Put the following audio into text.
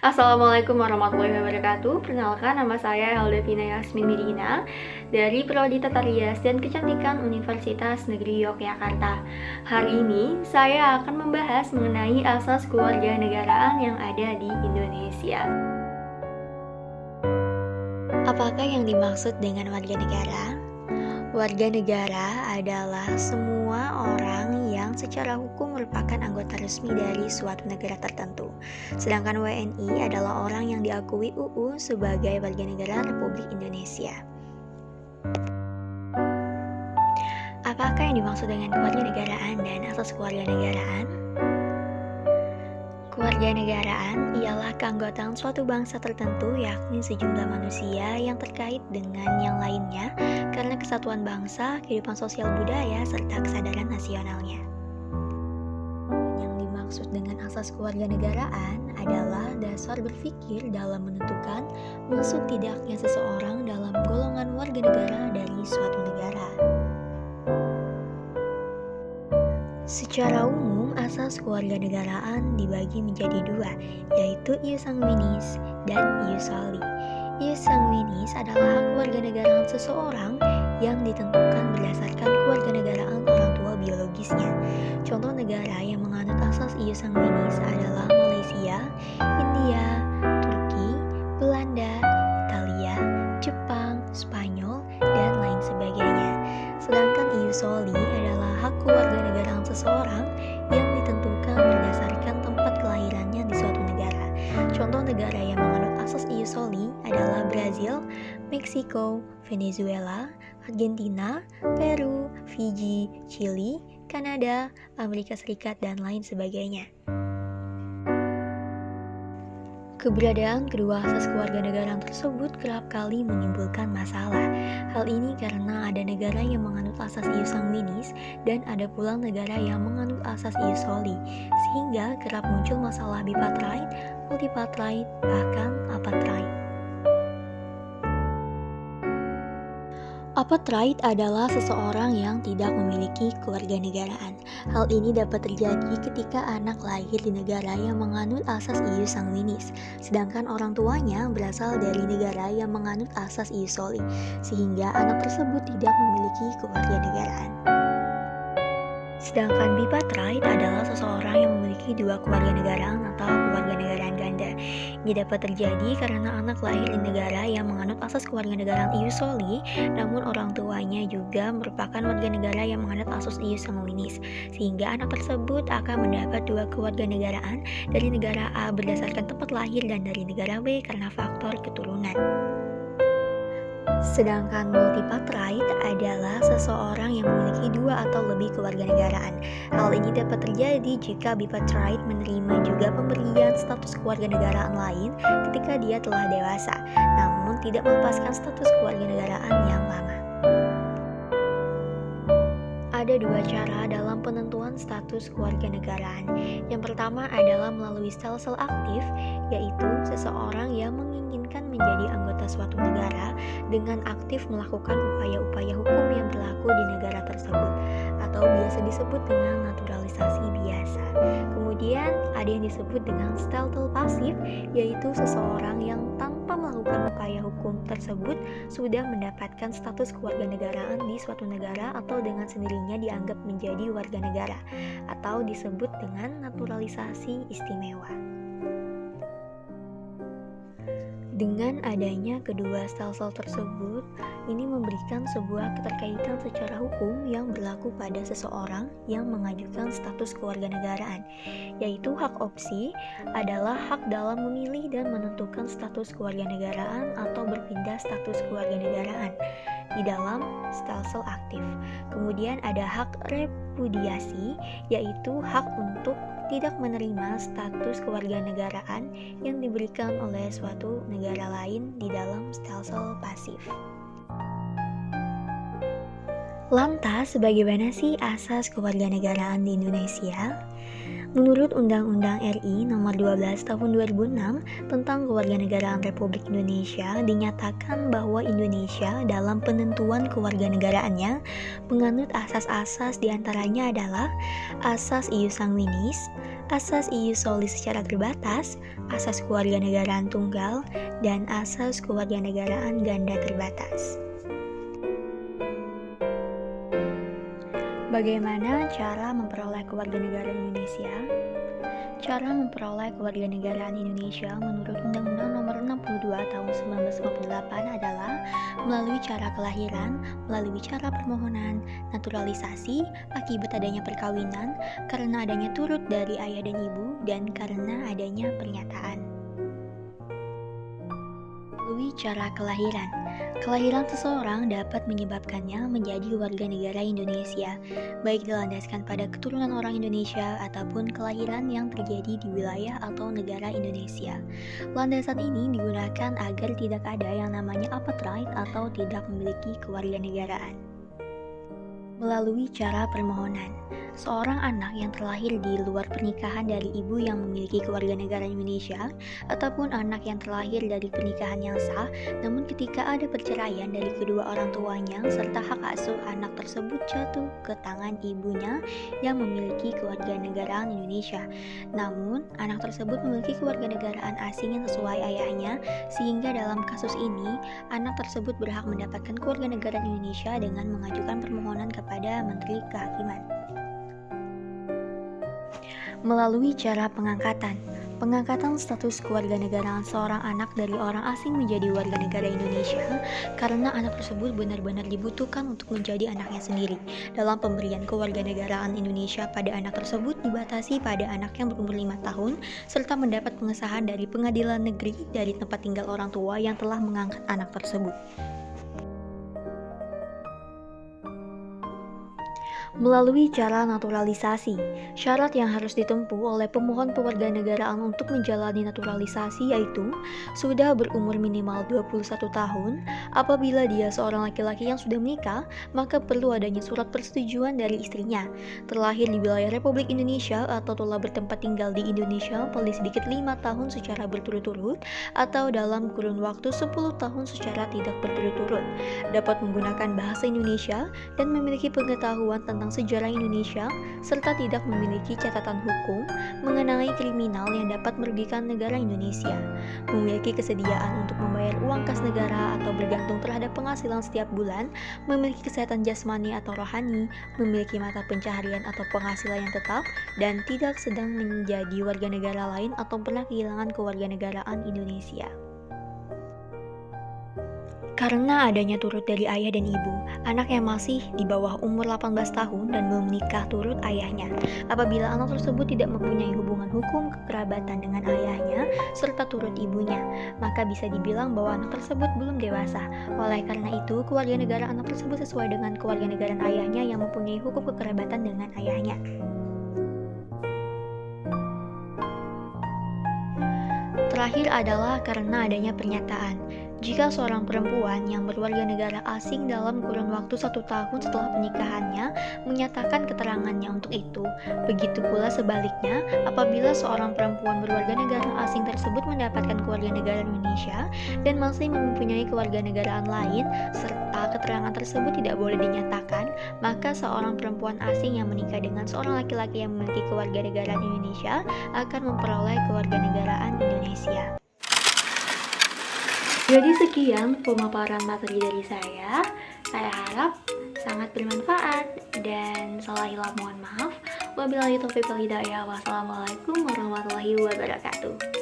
Assalamualaikum warahmatullahi wabarakatuh. Perkenalkan, nama saya Heldevina Yasmin Mirina dari Prodi Tata Rias dan Kecantikan Universitas Negeri Yogyakarta. Hari ini saya akan membahas mengenai asas kewarganegaraan yang ada di Indonesia. Apakah yang dimaksud dengan warga negara? Warga negara adalah semua orang yang secara hukum merupakan anggota resmi dari suatu negara tertentu. Sedangkan WNI adalah orang yang diakui UU sebagai warga negara Republik Indonesia. Apakah yang dimaksud dengan kewarganegaraan dan asas kewarganegaraan? Kewarganegaraan ialah keanggotaan suatu bangsa tertentu, yakni sejumlah manusia yang terkait dengan yang lainnya karena kesatuan bangsa, kehidupan sosial budaya, serta kesadaran nasionalnya. Yang dimaksud dengan asas kewarganegaraan adalah dasar berpikir dalam menentukan masuk tidaknya seseorang dalam golongan warga negara dari suatu negara. Secara umum, asas kewarganegaraan dibagi menjadi dua, yaitu ius sanguinis dan ius soli. Ius sanguinis adalah hak kewarganegaraan seseorang yang ditentukan berdasarkan kewarganegaraan orang tua biologisnya. Contoh negara yang menganut asas ius sanguinis adalah Malaysia, India, Turki, Belanda, Italia, Jepang, Spanyol, dan lain sebagainya. Sedangkan ius soli adalah hak kewarganegaraan seseorang yang ditentukan berdasarkan tempat kelahirannya di suatu negara. Contoh negara yang menganut asas ius soli adalah Brazil, Meksiko, Venezuela, Argentina, Peru, Fiji, Chili, Kanada, Amerika Serikat, dan lain sebagainya. Keberadaan kedua asas kewarganegaraan tersebut kerap kali menimbulkan masalah. Hal ini karena ada negara yang menganut asas ius sanguinis dan ada pula negara yang menganut asas ius soli, sehingga kerap muncul masalah bipartite, multipartite, bahkan apartheid. Apartheid adalah seseorang yang tidak memiliki kewarganegaraan. Hal ini dapat terjadi ketika anak lahir di negara yang menganut asas ius sanguinis, sedangkan orang tuanya berasal dari negara yang menganut asas ius soli, sehingga anak tersebut tidak memiliki kewarganegaraan. Sedangkan bipartite adalah seseorang yang memiliki dua kewarganegaraan atau kewarganegaraan ganda. Ini dapat terjadi karena anak lahir di negara yang menganut asas kewarganegaraan ius soli, namun orang tuanya juga merupakan warga negara yang menganut asas ius sanguinis, sehingga anak tersebut akan mendapat dua kewarganegaraan dari negara A berdasarkan tempat lahir dan dari negara B karena faktor keturunan. Sedangkan multipartite adalah seseorang yang memiliki dua atau lebih kewarganegaraan. Hal ini dapat terjadi jika bipartite menerima juga pemberian status kewarganegaraan lain ketika dia telah dewasa, namun tidak melepaskan status kewarganegaraan yang lama. Ada dua cara dalam penentuan status kewarganegaraan. Yang pertama adalah melalui sel-sel aktif, yaitu seseorang yang menginginkan menjadi anggota suatu negara dengan aktif melakukan upaya-upaya hukum yang berlaku di negara tersebut, atau biasa disebut dengan naturalisasi biasa. Kemudian ada yang disebut dengan sel-sel pasif, yaitu seseorang yang tanpa melakukan upaya hukum tersebut sudah mendapatkan status kewarganegaraan di suatu negara atau dengan sendirinya dianggap menjadi warga negara, atau disebut dengan naturalisasi istimewa. Dengan adanya kedua sel-sel tersebut, ini memberikan sebuah keterkaitan secara hukum yang berlaku pada seseorang yang mengajukan status kewarganegaraan, yaitu hak opsi adalah hak dalam memilih dan menentukan status kewarganegaraan atau berpindah status kewarganegaraan di dalam sel-sel aktif. Kemudian ada hak repudiasi, yaitu hak untuk tidak menerima status kewarganegaraan yang diberikan oleh suatu negara lain di dalam sel-sel pasif. Lantas, bagaimana sih asas kewarganegaraan di Indonesia? Menurut Undang-Undang RI Nomor 12 Tahun 2006 tentang Kewarganegaraan Republik Indonesia, dinyatakan bahwa Indonesia dalam penentuan kewarganegaraannya menganut asas-asas diantaranya adalah asas ius sanguinis, asas ius soli secara terbatas, asas kewarganegaraan tunggal, dan asas kewarganegaraan ganda terbatas. Bagaimana cara memperoleh kewarganegaraan Indonesia? Cara memperoleh kewarganegaraan Indonesia menurut Undang-Undang Nomor 62 Tahun 1958 adalah melalui cara kelahiran, melalui cara permohonan, naturalisasi, akibat adanya perkawinan, karena adanya turut dari ayah dan ibu, dan karena adanya pernyataan. Melalui cara kelahiran. Kelahiran seseorang dapat menyebabkannya menjadi warga negara Indonesia, baik dilandaskan pada keturunan orang Indonesia ataupun kelahiran yang terjadi di wilayah atau negara Indonesia. Landasan ini digunakan agar tidak ada yang namanya apartheid atau tidak memiliki kewarganegaraan. Melalui cara permohonan, seorang anak yang terlahir di luar pernikahan dari ibu yang memiliki kewarganegaraan Indonesia ataupun anak yang terlahir dari pernikahan yang sah, namun ketika ada perceraian dari kedua orang tuanya serta hak asuh anak tersebut jatuh ke tangan ibunya yang memiliki kewarganegaraan Indonesia. Namun, anak tersebut memiliki kewarganegaraan asing yang sesuai ayahnya, sehingga dalam kasus ini, anak tersebut berhak mendapatkan kewarganegaraan Indonesia dengan mengajukan permohonan kepada Menteri Kehakiman. Melalui cara pengangkatan. Pengangkatan status kewarganegaraan seorang anak dari orang asing menjadi warga negara Indonesia karena anak tersebut benar-benar dibutuhkan untuk menjadi anaknya sendiri. Dalam pemberian kewarganegaraan Indonesia pada anak tersebut dibatasi pada anak yang berumur 5 tahun serta mendapat pengesahan dari pengadilan negeri dari tempat tinggal orang tua yang telah mengangkat anak tersebut. Melalui cara naturalisasi, syarat yang harus ditempuh oleh pemohon kewarganegaraan untuk menjalani naturalisasi yaitu sudah berumur minimal 21 tahun. Apabila dia seorang laki-laki yang sudah menikah, maka perlu adanya surat persetujuan dari istrinya. Terlahir di wilayah Republik Indonesia atau telah bertempat tinggal di Indonesia paling sedikit 5 tahun secara berturut-turut atau dalam kurun waktu 10 tahun secara tidak berturut-turut. Dapat menggunakan bahasa Indonesia dan memiliki pengetahuan tentang sejarah Indonesia, serta tidak memiliki catatan hukum mengenai kriminal yang dapat merugikan negara Indonesia, memiliki kesediaan untuk membayar uang kas negara atau bergantung terhadap penghasilan setiap bulan, memiliki kesehatan jasmani atau rohani, memiliki mata pencaharian atau penghasilan yang tetap, dan tidak sedang menjadi warga negara lain atau pernah kehilangan kewarganegaraan Indonesia. Karena adanya turut dari ayah dan ibu, anak yang masih di bawah umur 18 tahun dan belum menikah turut ayahnya. Apabila anak tersebut tidak mempunyai hubungan hukum kekerabatan dengan ayahnya serta turut ibunya, maka bisa dibilang bahwa anak tersebut belum dewasa. Oleh karena itu, kewarganegaraan anak tersebut sesuai dengan kewarganegaraan ayahnya yang mempunyai hukum kekerabatan dengan ayahnya. Terakhir adalah karena adanya pernyataan. Jika seorang perempuan yang berwarga negara asing dalam kurun waktu 1 tahun setelah pernikahannya menyatakan keterangannya untuk itu, begitu pula sebaliknya apabila seorang perempuan berwarga negara asing tersebut mendapatkan kewarganegaraan Indonesia dan masih mempunyai kewarganegaraan lain serta keterangan tersebut tidak boleh dinyatakan, maka seorang perempuan asing yang menikah dengan seorang laki-laki yang memiliki kewarganegaraan Indonesia akan memperoleh kewarganegaraan Indonesia. Jadi sekian pemaparan materi dari saya. Saya harap sangat bermanfaat dan salah hilang mohon maaf. Wabillahi taufiq wal hidayah. Wassalamualaikum warahmatullahi wabarakatuh.